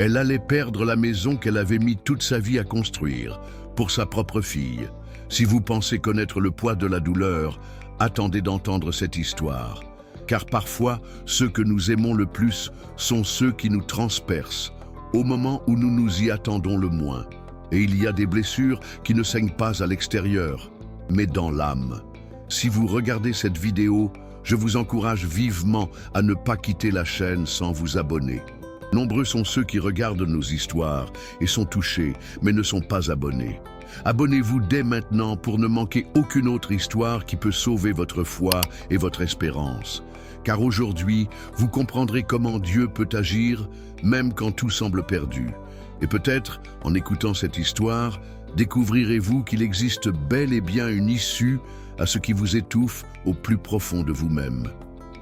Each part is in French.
Elle allait perdre la maison qu'elle avait mis toute sa vie à construire, pour sa propre fille. Si vous pensez connaître le poids de la douleur, attendez d'entendre cette histoire. Car parfois, ceux que nous aimons le plus sont ceux qui nous transpercent, au moment où nous nous y attendons le moins. Et il y a des blessures qui ne saignent pas à l'extérieur, mais dans l'âme. Si vous regardez cette vidéo, je vous encourage vivement à ne pas quitter la chaîne sans vous abonner. Nombreux sont ceux qui regardent nos histoires et sont touchés, mais ne sont pas abonnés. Abonnez-vous dès maintenant pour ne manquer aucune autre histoire qui peut sauver votre foi et votre espérance. Car aujourd'hui, vous comprendrez comment Dieu peut agir, même quand tout semble perdu. Et peut-être, en écoutant cette histoire, découvrirez-vous qu'il existe bel et bien une issue à ce qui vous étouffe au plus profond de vous-même.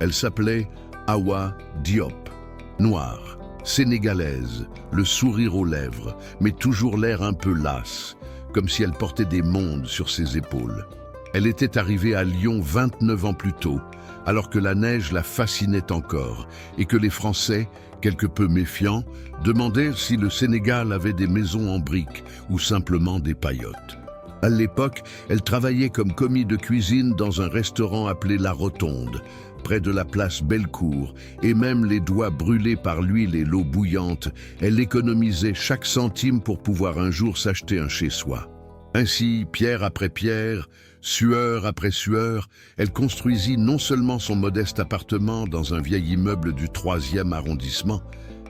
Elle s'appelait Hawa Diop, noire, sénégalaise, le sourire aux lèvres, mais toujours l'air un peu lasse, comme si elle portait des mondes sur ses épaules. Elle était arrivée à Lyon 29 ans plus tôt, alors que la neige la fascinait encore et que les Français, quelque peu méfiants, demandaient si le Sénégal avait des maisons en briques ou simplement des paillotes. À l'époque, elle travaillait comme commis de cuisine dans un restaurant appelé La Rotonde, près de la place Bellecour, et même les doigts brûlés par l'huile et l'eau bouillante, elle économisait chaque centime pour pouvoir un jour s'acheter un chez-soi. Ainsi, pierre après pierre, sueur après sueur, elle construisit non seulement son modeste appartement dans un vieil immeuble du 3e arrondissement,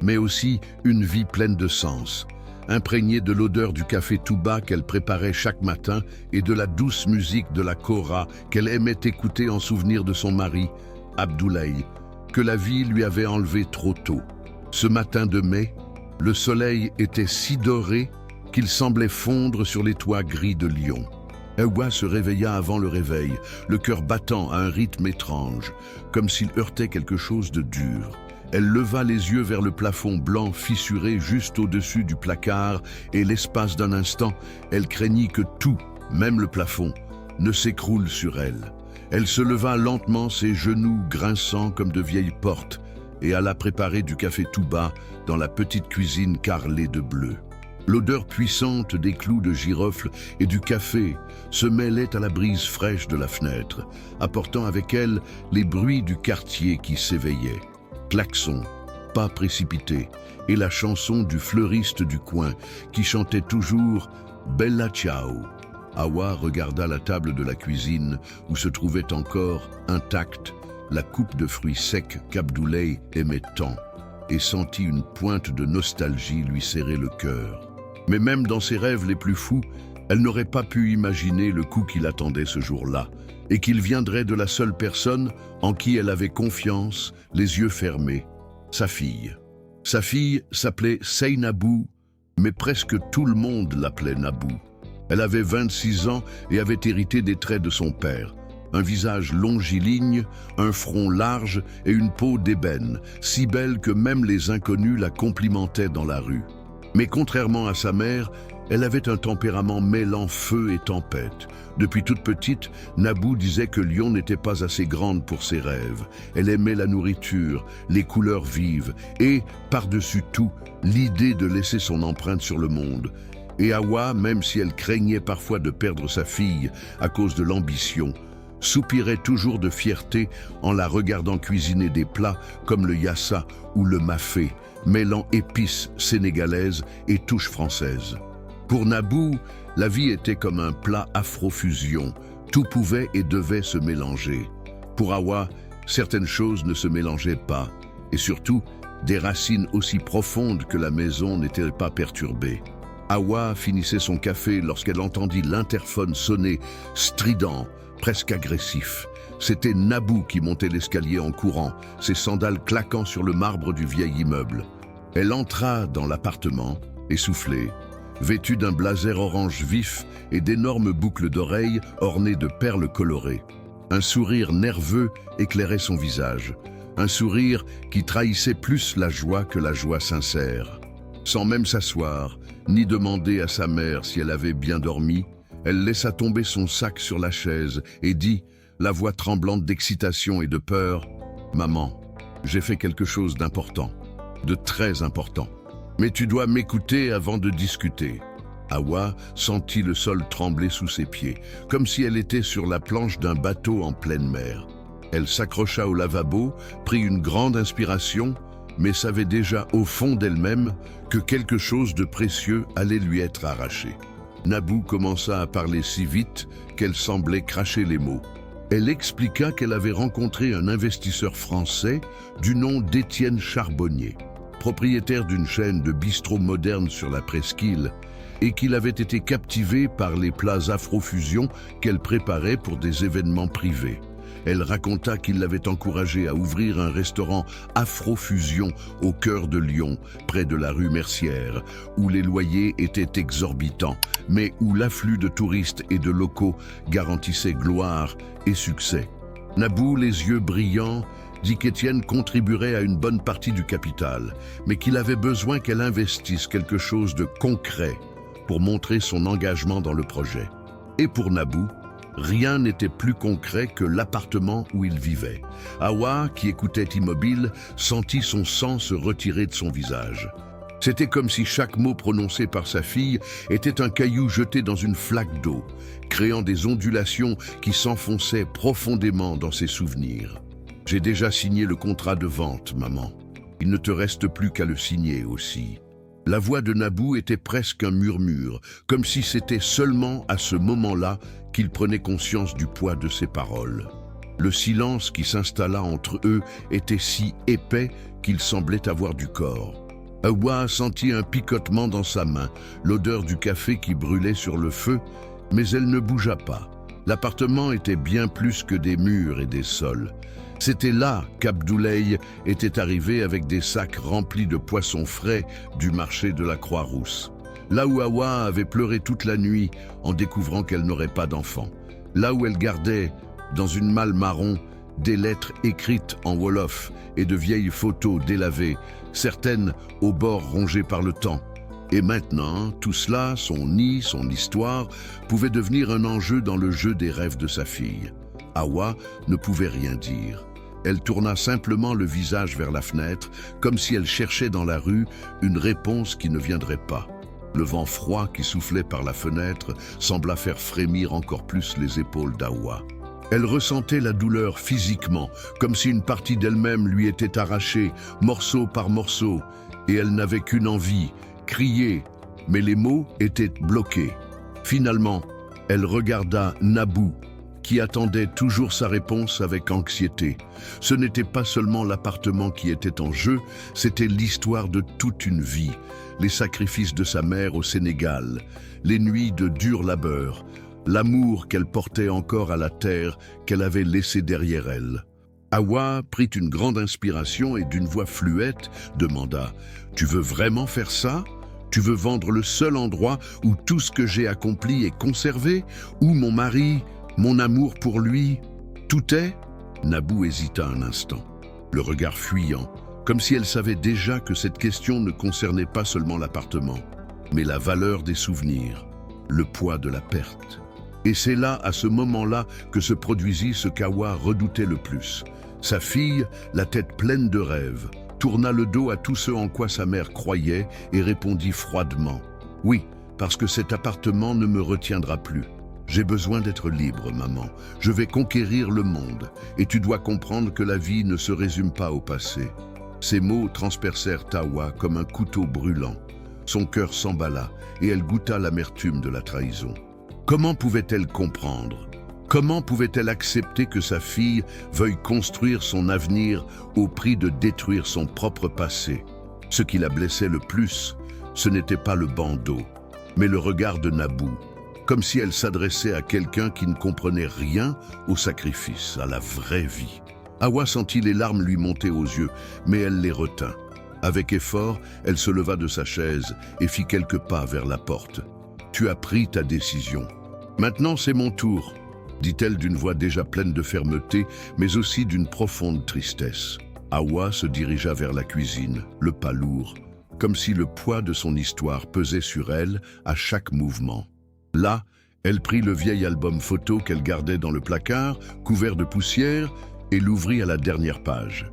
mais aussi une vie pleine de sens, imprégnée de l'odeur du café Touba qu'elle préparait chaque matin et de la douce musique de la kora qu'elle aimait écouter en souvenir de son mari, Abdoulaye, que la vie lui avait enlevé trop tôt. Ce matin de mai, le soleil était si doré qu'il semblait fondre sur les toits gris de Lyon. Hawa se réveilla avant le réveil, le cœur battant à un rythme étrange, comme s'il heurtait quelque chose de dur. Elle leva les yeux vers le plafond blanc fissuré juste au-dessus du placard et l'espace d'un instant, elle craignit que tout, même le plafond, ne s'écroule sur elle. Elle se leva lentement, ses genoux grinçant comme de vieilles portes, et alla préparer du café Touba dans la petite cuisine carrelée de bleu. L'odeur puissante des clous de girofle et du café se mêlait à la brise fraîche de la fenêtre, apportant avec elle les bruits du quartier qui s'éveillait. Klaxons, pas précipités, et la chanson du fleuriste du coin qui chantait toujours « Bella Ciao ». Hawa regarda la table de la cuisine où se trouvait encore, intacte, la coupe de fruits secs qu'Abdoulaye aimait tant, et sentit une pointe de nostalgie lui serrer le cœur. Mais même dans ses rêves les plus fous, elle n'aurait pas pu imaginer le coup qui l'attendait ce jour-là, et qu'il viendrait de la seule personne en qui elle avait confiance, les yeux fermés, sa fille. Sa fille s'appelait Seynabou, mais presque tout le monde l'appelait Nabou. Elle avait 26 ans et avait hérité des traits de son père. Un visage longiligne, un front large et une peau d'ébène, si belle que même les inconnus la complimentaient dans la rue. Mais contrairement à sa mère, elle avait un tempérament mêlant feu et tempête. Depuis toute petite, Nabou disait que Lyon n'était pas assez grande pour ses rêves. Elle aimait la nourriture, les couleurs vives et, par-dessus tout, l'idée de laisser son empreinte sur le monde. Et Hawa, même si elle craignait parfois de perdre sa fille à cause de l'ambition, soupirait toujours de fierté en la regardant cuisiner des plats comme le yassa ou le mafé, mêlant épices sénégalaises et touches françaises. Pour Nabou, la vie était comme un plat afro-fusion, tout pouvait et devait se mélanger. Pour Hawa, certaines choses ne se mélangeaient pas, et surtout, des racines aussi profondes que la maison n'étaient pas perturbées. Hawa finissait son café lorsqu'elle entendit l'interphone sonner, strident, presque agressif. C'était Nabou qui montait l'escalier en courant, ses sandales claquant sur le marbre du vieil immeuble. Elle entra dans l'appartement, essoufflée, vêtue d'un blazer orange vif et d'énormes boucles d'oreilles ornées de perles colorées. Un sourire nerveux éclairait son visage, un sourire qui trahissait plus la joie que la joie sincère. Sans même s'asseoir, ni demander à sa mère si elle avait bien dormi, elle laissa tomber son sac sur la chaise et dit, la voix tremblante d'excitation et de peur, « Maman, j'ai fait quelque chose d'important, de très important. » Mais tu dois m'écouter avant de discuter. Hawa sentit le sol trembler sous ses pieds, comme si elle était sur la planche d'un bateau en pleine mer. Elle s'accrocha au lavabo, prit une grande inspiration, mais savait déjà au fond d'elle-même que quelque chose de précieux allait lui être arraché. Nabou commença à parler si vite qu'elle semblait cracher les mots. Elle expliqua qu'elle avait rencontré un investisseur français du nom d'Étienne Charbonnier, propriétaire d'une chaîne de bistrots modernes sur la presqu'île, et qu'il avait été captivé par les plats Afrofusion qu'elle préparait pour des événements privés. Elle raconta qu'il l'avait encouragée à ouvrir un restaurant Afrofusion au cœur de Lyon, près de la rue Mercière, où les loyers étaient exorbitants, mais où l'afflux de touristes et de locaux garantissait gloire et succès. Nabou, les yeux brillants, dit qu'Étienne contribuerait à une bonne partie du capital, mais qu'il avait besoin qu'elle investisse quelque chose de concret pour montrer son engagement dans le projet. Et pour Nabou, rien n'était plus concret que l'appartement où il vivait. Hawa, qui écoutait immobile, sentit son sang se retirer de son visage. C'était comme si chaque mot prononcé par sa fille était un caillou jeté dans une flaque d'eau, créant des ondulations qui s'enfonçaient profondément dans ses souvenirs. « J'ai déjà signé le contrat de vente, maman. Il ne te reste plus qu'à le signer aussi. » La voix de Nabou était presque un murmure, comme si c'était seulement à ce moment-là qu'il prenait conscience du poids de ses paroles. Le silence qui s'installa entre eux était si épais qu'il semblait avoir du corps. Hawa sentit un picotement dans sa main, l'odeur du café qui brûlait sur le feu, mais elle ne bougea pas. L'appartement était bien plus que des murs et des sols. C'était là qu'Abdoulaye était arrivé avec des sacs remplis de poissons frais du marché de la Croix-Rousse. Là où Hawa avait pleuré toute la nuit en découvrant qu'elle n'aurait pas d'enfant. Là où elle gardait, dans une malle marron, des lettres écrites en wolof et de vieilles photos délavées, certaines au bord rongé par le temps. Et maintenant, tout cela, son nid, son histoire, pouvait devenir un enjeu dans le jeu des rêves de sa fille. Hawa ne pouvait rien dire. Elle tourna simplement le visage vers la fenêtre, comme si elle cherchait dans la rue une réponse qui ne viendrait pas. Le vent froid qui soufflait par la fenêtre sembla faire frémir encore plus les épaules d'Hawa. Elle ressentait la douleur physiquement, comme si une partie d'elle-même lui était arrachée, morceau par morceau, et elle n'avait qu'une envie, crier, mais les mots étaient bloqués. Finalement, elle regarda Nabou, qui attendait toujours sa réponse avec anxiété. Ce n'était pas seulement l'appartement qui était en jeu, c'était l'histoire de toute une vie, les sacrifices de sa mère au Sénégal, les nuits de dur labeur, l'amour qu'elle portait encore à la terre qu'elle avait laissée derrière elle. Hawa prit une grande inspiration et d'une voix fluette demanda « Tu veux vraiment faire ça ? Tu veux vendre le seul endroit où tout ce que j'ai accompli est conservé ? Où mon mari, mon amour pour lui, tout est ?» Nabou hésita un instant, le regard fuyant, comme si elle savait déjà que cette question ne concernait pas seulement l'appartement, mais la valeur des souvenirs, le poids de la perte. Et c'est là, à ce moment-là, que se produisit ce qu'Hawa redoutait le plus. Sa fille, la tête pleine de rêves, tourna le dos à tout ce en quoi sa mère croyait et répondit froidement « Oui, parce que cet appartement ne me retiendra plus. J'ai besoin d'être libre, maman. Je vais conquérir le monde, et tu dois comprendre que la vie ne se résume pas au passé. » Ces mots transpercèrent Hawa comme un couteau brûlant. Son cœur s'emballa, et elle goûta l'amertume de la trahison. Comment pouvait-elle comprendre? Comment pouvait-elle accepter que sa fille veuille construire son avenir au prix de détruire son propre passé? Ce qui la blessait le plus, ce n'était pas le bandeau, mais le regard de Nabou, comme si elle s'adressait à quelqu'un qui ne comprenait rien au sacrifice, à la vraie vie. Hawa sentit les larmes lui monter aux yeux, mais elle les retint. Avec effort, elle se leva de sa chaise et fit quelques pas vers la porte. « Tu as pris ta décision. Maintenant, c'est mon tour, » dit-elle d'une voix déjà pleine de fermeté, mais aussi d'une profonde tristesse. Hawa se dirigea vers la cuisine, le pas lourd, comme si le poids de son histoire pesait sur elle à chaque mouvement. Là, elle prit le vieil album photo qu'elle gardait dans le placard, couvert de poussière, et l'ouvrit à la dernière page.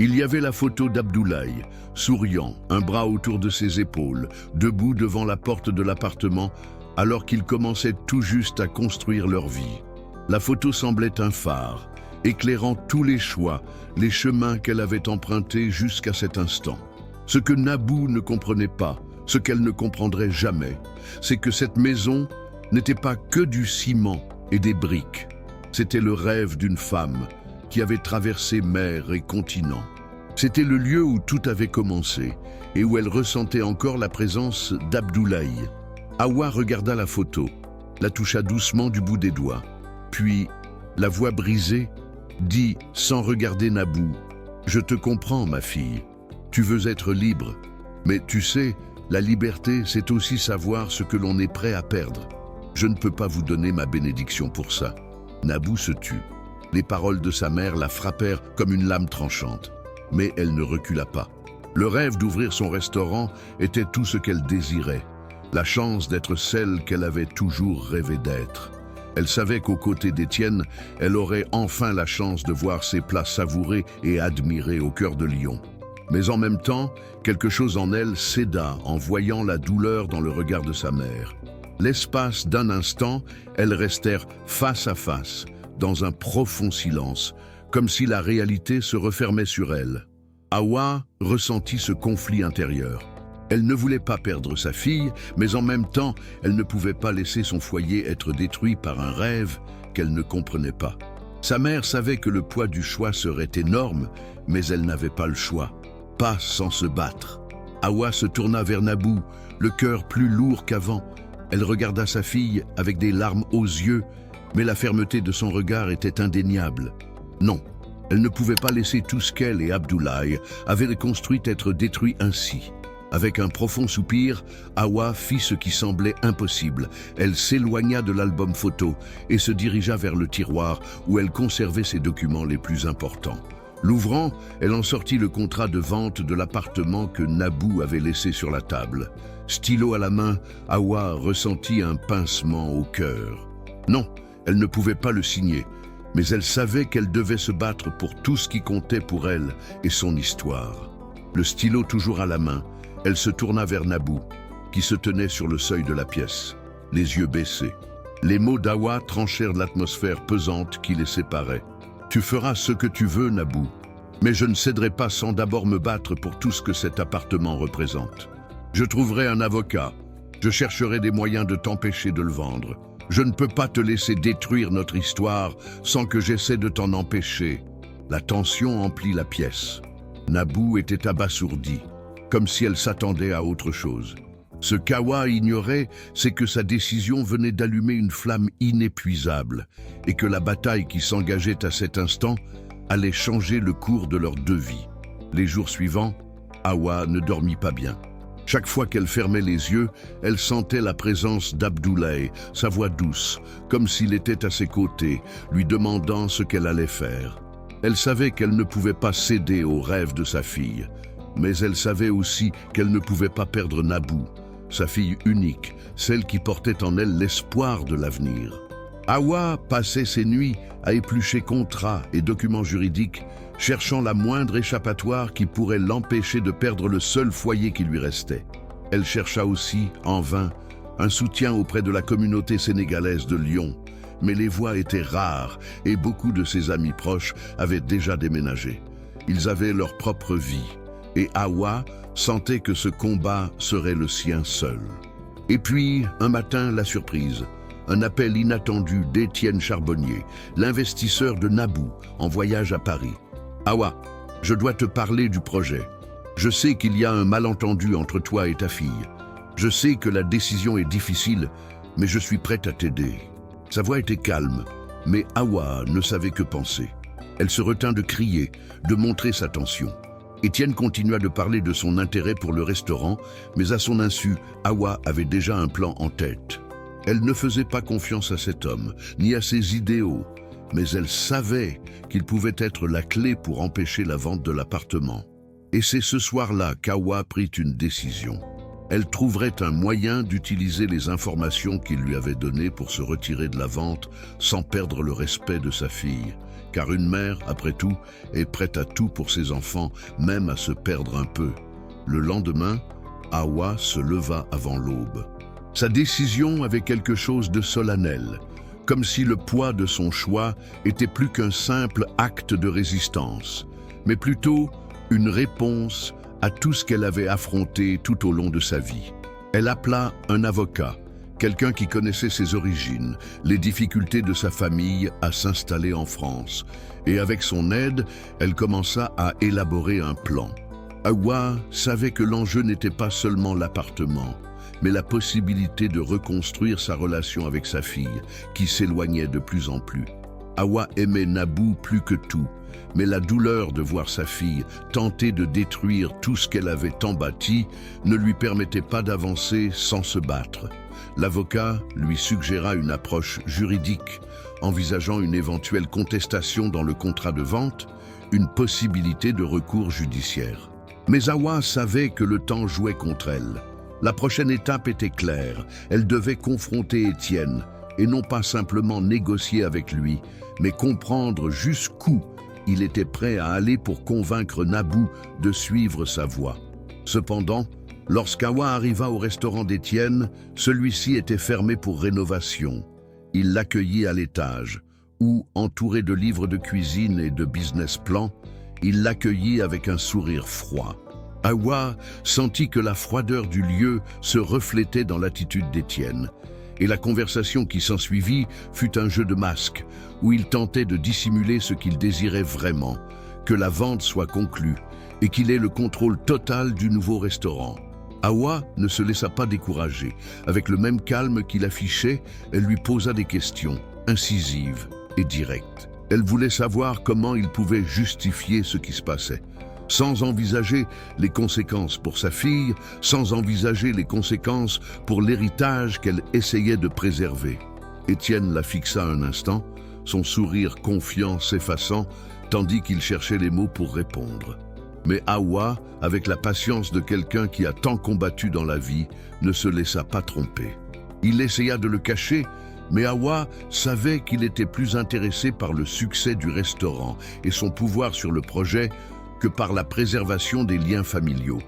Il y avait la photo d'Abdoulaye, souriant, un bras autour de ses épaules, debout devant la porte de l'appartement, alors qu'ils commençaient tout juste à construire leur vie. La photo semblait un phare, éclairant tous les choix, les chemins qu'elle avait empruntés jusqu'à cet instant. Ce que Nabou ne comprenait pas, ce qu'elle ne comprendrait jamais, c'est que cette maison n'était pas que du ciment et des briques. C'était le rêve d'une femme qui avait traversé mer et continent. C'était le lieu où tout avait commencé et où elle ressentait encore la présence d'Abdoulaye. Hawa regarda la photo, la toucha doucement du bout des doigts. Puis, la voix brisée, dit sans regarder Nabou, « Je te comprends, ma fille. Tu veux être libre. Mais tu sais, la liberté, c'est aussi savoir ce que l'on est prêt à perdre. Je ne peux pas vous donner ma bénédiction pour ça. » Nabou se tut. Les paroles de sa mère la frappèrent comme une lame tranchante. Mais elle ne recula pas. Le rêve d'ouvrir son restaurant était tout ce qu'elle désirait. La chance d'être celle qu'elle avait toujours rêvé d'être. Elle savait qu'aux côtés d'Étienne, elle aurait enfin la chance de voir ses plats savourés et admirés au cœur de lion. Mais en même temps, quelque chose en elle céda en voyant la douleur dans le regard de sa mère. L'espace d'un instant, elles restèrent face à face, dans un profond silence, comme si la réalité se refermait sur elle. Hawa ressentit ce conflit intérieur. Elle ne voulait pas perdre sa fille, mais en même temps, elle ne pouvait pas laisser son foyer être détruit par un rêve qu'elle ne comprenait pas. Sa mère savait que le poids du choix serait énorme, mais elle n'avait pas le choix. Pas sans se battre. Hawa se tourna vers Nabou, le cœur plus lourd qu'avant. Elle regarda sa fille avec des larmes aux yeux, mais la fermeté de son regard était indéniable. Non, elle ne pouvait pas laisser tout ce qu'elle et Abdoulaye avaient construit être détruit ainsi. Avec un profond soupir, Hawa fit ce qui semblait impossible. Elle s'éloigna de l'album photo et se dirigea vers le tiroir où elle conservait ses documents les plus importants. L'ouvrant, elle en sortit le contrat de vente de l'appartement que Nabou avait laissé sur la table. Stylo à la main, Hawa ressentit un pincement au cœur. Non, elle ne pouvait pas le signer, mais elle savait qu'elle devait se battre pour tout ce qui comptait pour elle et son histoire. Le stylo toujours à la main, elle se tourna vers Nabou, qui se tenait sur le seuil de la pièce, les yeux baissés. Les mots d'Hawa tranchèrent l'atmosphère pesante qui les séparait. « Tu feras ce que tu veux, Nabou, mais je ne céderai pas sans d'abord me battre pour tout ce que cet appartement représente. Je trouverai un avocat, je chercherai des moyens de t'empêcher de le vendre. Je ne peux pas te laisser détruire notre histoire sans que j'essaie de t'en empêcher. » La tension emplit la pièce. Nabou était abasourdi, comme si elle s'attendait à autre chose. Ce qu'Hawa ignorait, c'est que sa décision venait d'allumer une flamme inépuisable et que la bataille qui s'engageait à cet instant allait changer le cours de leurs deux vies. Les jours suivants, Hawa ne dormit pas bien. Chaque fois qu'elle fermait les yeux, elle sentait la présence d'Abdoulaye, sa voix douce, comme s'il était à ses côtés, lui demandant ce qu'elle allait faire. Elle savait qu'elle ne pouvait pas céder aux rêves de sa fille, mais elle savait aussi qu'elle ne pouvait pas perdre Nabou, sa fille unique, celle qui portait en elle l'espoir de l'avenir. Hawa passait ses nuits à éplucher contrats et documents juridiques, cherchant la moindre échappatoire qui pourrait l'empêcher de perdre le seul foyer qui lui restait. Elle chercha aussi, en vain, un soutien auprès de la communauté sénégalaise de Lyon, mais les voix étaient rares et beaucoup de ses amis proches avaient déjà déménagé. Ils avaient leur propre vie, et Hawa sentait que ce combat serait le sien seul. Et puis, un matin, la surprise. Un appel inattendu d'Étienne Charbonnier, l'investisseur de Nabou, en voyage à Paris. « Hawa, je dois te parler du projet. Je sais qu'il y a un malentendu entre toi et ta fille. Je sais que la décision est difficile, mais je suis prête à t'aider. » Sa voix était calme, mais Hawa ne savait que penser. Elle se retint de crier, de montrer sa tension. Étienne continua de parler de son intérêt pour le restaurant, mais à son insu, Hawa avait déjà un plan en tête. Elle ne faisait pas confiance à cet homme, ni à ses idéaux, mais elle savait qu'il pouvait être la clé pour empêcher la vente de l'appartement. Et c'est ce soir-là qu'Hawa prit une décision. Elle trouverait un moyen d'utiliser les informations qu'il lui avait données pour se retirer de la vente sans perdre le respect de sa fille. Car une mère, après tout, est prête à tout pour ses enfants, même à se perdre un peu. Le lendemain, Hawa se leva avant l'aube. Sa décision avait quelque chose de solennel, comme si le poids de son choix était plus qu'un simple acte de résistance, mais plutôt une réponse à tout ce qu'elle avait affronté tout au long de sa vie. Elle appela un avocat, quelqu'un qui connaissait ses origines, les difficultés de sa famille à s'installer en France, et avec son aide, elle commença à élaborer un plan. Hawa savait que l'enjeu n'était pas seulement l'appartement, mais la possibilité de reconstruire sa relation avec sa fille, qui s'éloignait de plus en plus. Hawa aimait Nabou plus que tout, mais la douleur de voir sa fille tenter de détruire tout ce qu'elle avait tant bâti ne lui permettait pas d'avancer sans se battre. L'avocat lui suggéra une approche juridique, envisageant une éventuelle contestation dans le contrat de vente, une possibilité de recours judiciaire. Mais Hawa savait que le temps jouait contre elle. La prochaine étape était claire, elle devait confronter Étienne, et non pas simplement négocier avec lui, mais comprendre jusqu'où il était prêt à aller pour convaincre Nabou de suivre sa voie. Cependant, lorsqu'Hawa arriva au restaurant d'Étienne, celui-ci était fermé pour rénovation. Il l'accueillit à l'étage, où, entouré de livres de cuisine et de business plans, il l'accueillit avec un sourire froid. Hawa sentit que la froideur du lieu se reflétait dans l'attitude d'Étienne, et la conversation qui s'ensuivit fut un jeu de masques, où il tentait de dissimuler ce qu'il désirait vraiment, que la vente soit conclue et qu'il ait le contrôle total du nouveau restaurant. Hawa ne se laissa pas décourager. Avec le même calme qu'il affichait, elle lui posa des questions, incisives et directes. Elle voulait savoir comment il pouvait justifier ce qui se passait, sans envisager les conséquences pour sa fille, sans envisager les conséquences pour l'héritage qu'elle essayait de préserver. Étienne la fixa un instant, son sourire confiant s'effaçant, tandis qu'il cherchait les mots pour répondre. Mais Hawa, avec la patience de quelqu'un qui a tant combattu dans la vie, ne se laissa pas tromper. Il essaya de le cacher, mais Hawa savait qu'il était plus intéressé par le succès du restaurant et son pouvoir sur le projet que par la préservation des liens familiaux.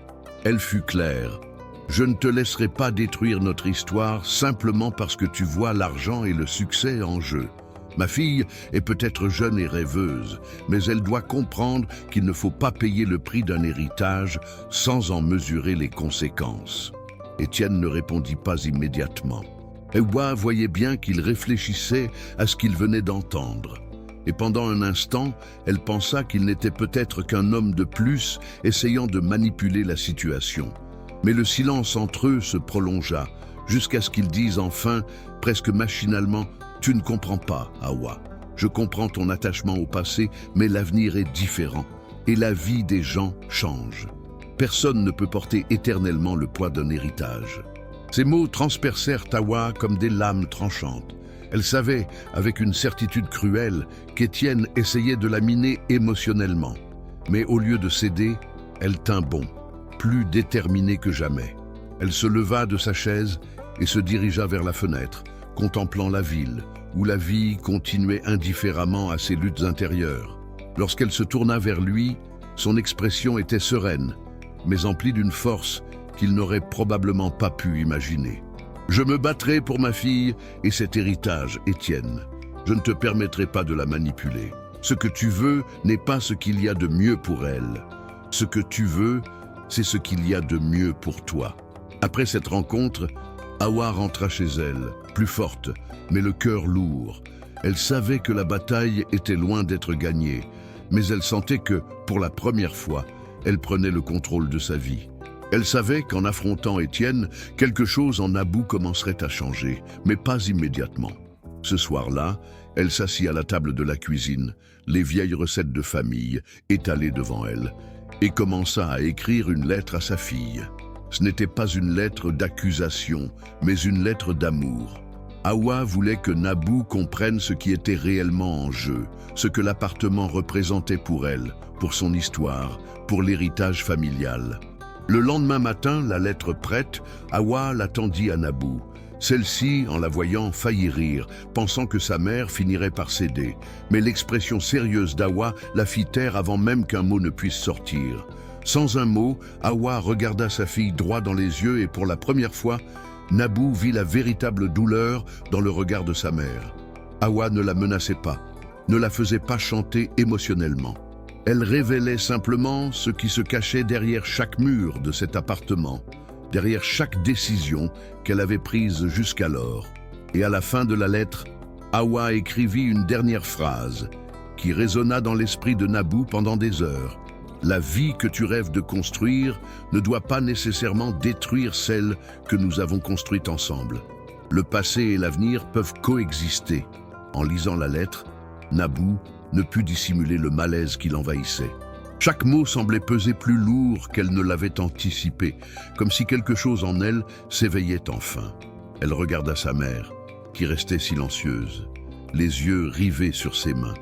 Elle fut claire. « Je ne te laisserai pas détruire notre histoire simplement parce que tu vois l'argent et le succès en jeu. Ma fille est peut-être jeune et rêveuse, mais elle doit comprendre qu'il ne faut pas payer le prix d'un héritage sans en mesurer les conséquences. » Étienne ne répondit pas immédiatement. Hawa voyait bien qu'il réfléchissait à ce qu'il venait d'entendre. Et pendant un instant, elle pensa qu'il n'était peut-être qu'un homme de plus essayant de manipuler la situation. Mais le silence entre eux se prolongea, jusqu'à ce qu'ils disent enfin, presque machinalement, « Tu ne comprends pas, Hawa. Je comprends ton attachement au passé, mais l'avenir est différent, et la vie des gens change. Personne ne peut porter éternellement le poids d'un héritage. » Ces mots transpercèrent Hawa comme des lames tranchantes. Elle savait, avec une certitude cruelle, qu'Étienne essayait de la miner émotionnellement. Mais au lieu de céder, elle tint bon, plus déterminée que jamais. Elle se leva de sa chaise et se dirigea vers la fenêtre, contemplant la ville, où la vie continuait indifféremment à ses luttes intérieures. Lorsqu'elle se tourna vers lui, son expression était sereine, mais emplie d'une force qu'il n'aurait probablement pas pu imaginer. « Je me battrai pour ma fille et cet héritage, Étienne. Je ne te permettrai pas de la manipuler. Ce que tu veux n'est pas ce qu'il y a de mieux pour elle. Ce que tu veux, c'est ce qu'il y a de mieux pour toi. » Après cette rencontre, Hawa rentra chez elle, plus forte, mais le cœur lourd. Elle savait que la bataille était loin d'être gagnée, mais elle sentait que, pour la première fois, elle prenait le contrôle de sa vie. Elle savait qu'en affrontant Étienne, quelque chose en Nabou commencerait à changer, mais pas immédiatement. Ce soir-là, elle s'assit à la table de la cuisine, les vieilles recettes de famille étalées devant elle, et commença à écrire une lettre à sa fille. Ce n'était pas une lettre d'accusation, mais une lettre d'amour. Hawa voulait que Nabou comprenne ce qui était réellement en jeu, ce que l'appartement représentait pour elle, pour son histoire, pour l'héritage familial. Le lendemain matin, la lettre prête, Hawa l'attendit à Nabou. Celle-ci, en la voyant, faillit rire, pensant que sa mère finirait par céder. Mais l'expression sérieuse d'Hawa la fit taire avant même qu'un mot ne puisse sortir. Sans un mot, Hawa regarda sa fille droit dans les yeux et pour la première fois, Nabou vit la véritable douleur dans le regard de sa mère. Hawa ne la menaçait pas, ne la faisait pas chanter émotionnellement. Elle révélait simplement ce qui se cachait derrière chaque mur de cet appartement, derrière chaque décision qu'elle avait prise jusqu'alors. Et à la fin de la lettre, Hawa écrivit une dernière phrase qui résonna dans l'esprit de Nabou pendant des heures. La vie que tu rêves de construire ne doit pas nécessairement détruire celle que nous avons construite ensemble. Le passé et l'avenir peuvent coexister. En lisant la lettre, Nabou ne put dissimuler le malaise qui l'envahissait. Chaque mot semblait peser plus lourd qu'elle ne l'avait anticipé, comme si quelque chose en elle s'éveillait enfin. Elle regarda sa mère, qui restait silencieuse, les yeux rivés sur ses mains.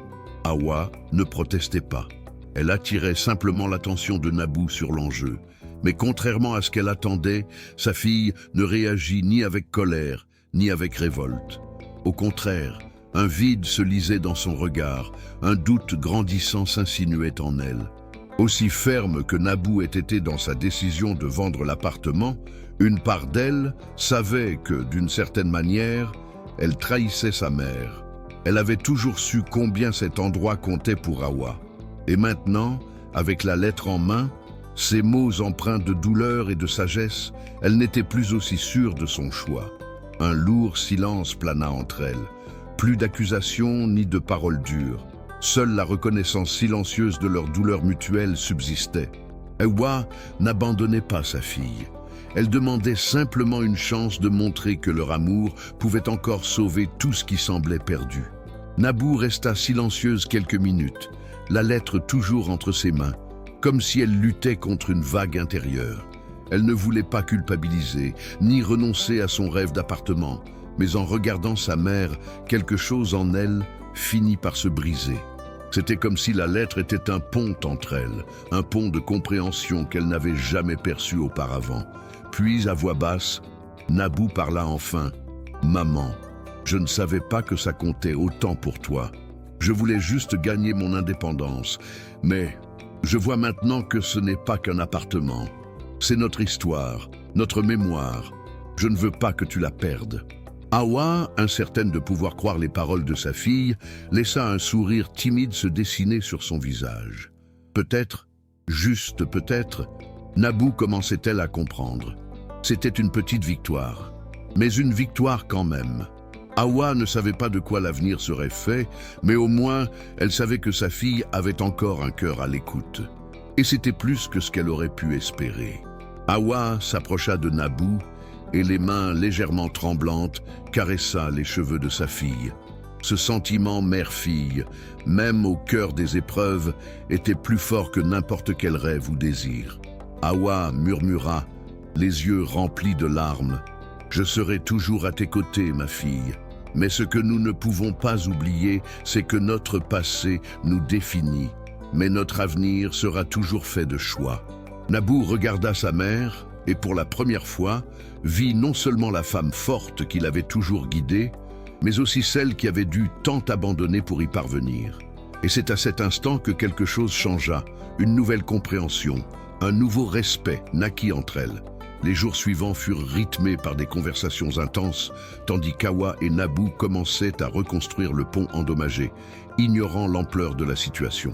Hawa ne protestait pas. Elle attirait simplement l'attention de Nabou sur l'enjeu. Mais contrairement à ce qu'elle attendait, sa fille ne réagit ni avec colère, ni avec révolte. Au contraire, un vide se lisait dans son regard, un doute grandissant s'insinuait en elle. Aussi ferme que Nabou ait été dans sa décision de vendre l'appartement, une part d'elle savait que, d'une certaine manière, elle trahissait sa mère. Elle avait toujours su combien cet endroit comptait pour Hawa. Et maintenant, avec la lettre en main, ces mots empreints de douleur et de sagesse, elle n'était plus aussi sûre de son choix. Un lourd silence plana entre elles. Plus d'accusations ni de paroles dures. Seule la reconnaissance silencieuse de leur douleur mutuelle subsistait. Hawa n'abandonnait pas sa fille. Elle demandait simplement une chance de montrer que leur amour pouvait encore sauver tout ce qui semblait perdu. Nabou resta silencieuse quelques minutes, la lettre toujours entre ses mains, comme si elle luttait contre une vague intérieure. Elle ne voulait pas culpabiliser, ni renoncer à son rêve d'appartement, mais en regardant sa mère, quelque chose en elle finit par se briser. C'était comme si la lettre était un pont entre elles, un pont de compréhension qu'elle n'avait jamais perçu auparavant. Puis, à voix basse, Nabou parla enfin. « Maman, je ne savais pas que ça comptait autant pour toi. Je voulais juste gagner mon indépendance, mais je vois maintenant que ce n'est pas qu'un appartement. C'est notre histoire, notre mémoire. Je ne veux pas que tu la perdes. » Hawa, incertaine de pouvoir croire les paroles de sa fille, laissa un sourire timide se dessiner sur son visage. Peut-être, juste peut-être, Nabou commençait-elle à comprendre. C'était une petite victoire, mais une victoire quand même. Hawa ne savait pas de quoi l'avenir serait fait, mais au moins, elle savait que sa fille avait encore un cœur à l'écoute. Et c'était plus que ce qu'elle aurait pu espérer. Hawa s'approcha de Nabou, et les mains légèrement tremblantes caressa les cheveux de sa fille. Ce sentiment mère-fille, même au cœur des épreuves, était plus fort que n'importe quel rêve ou désir. Hawa murmura, les yeux remplis de larmes. « Je serai toujours à tes côtés, ma fille. Mais ce que nous ne pouvons pas oublier, c'est que notre passé nous définit, mais notre avenir sera toujours fait de choix. » Nabou regarda sa mère, et pour la première fois, vit non seulement la femme forte qui l'avait toujours guidée, mais aussi celle qui avait dû tant abandonner pour y parvenir. Et c'est à cet instant que quelque chose changea, une nouvelle compréhension, un nouveau respect naquit entre elles. Les jours suivants furent rythmés par des conversations intenses, tandis qu'Hawa et Nabou commençaient à reconstruire le pont endommagé, ignorant l'ampleur de la situation.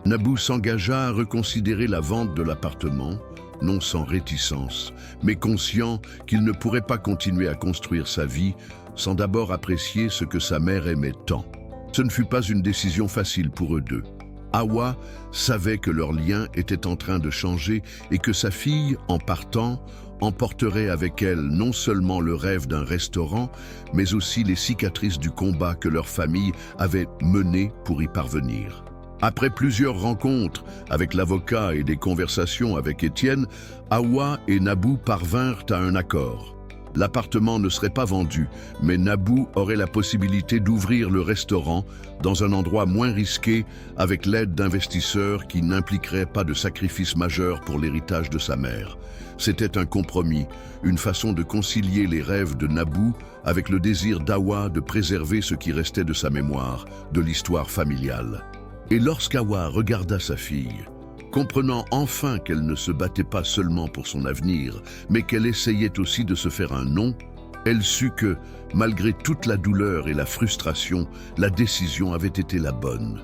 Nabou s'engagea à reconsidérer la vente de l'appartement, non sans réticence, mais conscient qu'il ne pourrait pas continuer à construire sa vie sans d'abord apprécier ce que sa mère aimait tant. Ce ne fut pas une décision facile pour eux deux. Hawa savait que leur lien était en train de changer et que sa fille, en partant, emporterait avec elle non seulement le rêve d'un restaurant, mais aussi les cicatrices du combat que leur famille avait mené pour y parvenir. Après plusieurs rencontres avec l'avocat et des conversations avec Étienne, Hawa et Nabou parvinrent à un accord. L'appartement ne serait pas vendu, mais Nabou aurait la possibilité d'ouvrir le restaurant dans un endroit moins risqué avec l'aide d'investisseurs qui n'impliqueraient pas de sacrifice majeur pour l'héritage de sa mère. C'était un compromis, une façon de concilier les rêves de Nabou avec le désir d'Awa de préserver ce qui restait de sa mémoire, de l'histoire familiale. Et lorsqu'Awa regarda sa fille, comprenant enfin qu'elle ne se battait pas seulement pour son avenir, mais qu'elle essayait aussi de se faire un nom, elle sut que, malgré toute la douleur et la frustration, la décision avait été la bonne.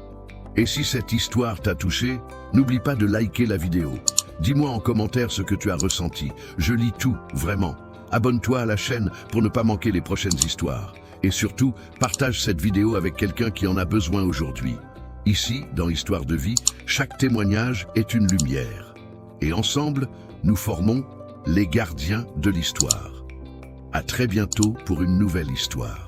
Et si cette histoire t'a touché, n'oublie pas de liker la vidéo. Dis-moi en commentaire ce que tu as ressenti. Je lis tout, vraiment. Abonne-toi à la chaîne pour ne pas manquer les prochaines histoires. Et surtout, partage cette vidéo avec quelqu'un qui en a besoin aujourd'hui. Ici, dans Histoire de vie, chaque témoignage est une lumière. Et ensemble, nous formons les gardiens de l'histoire. À très bientôt pour une nouvelle histoire.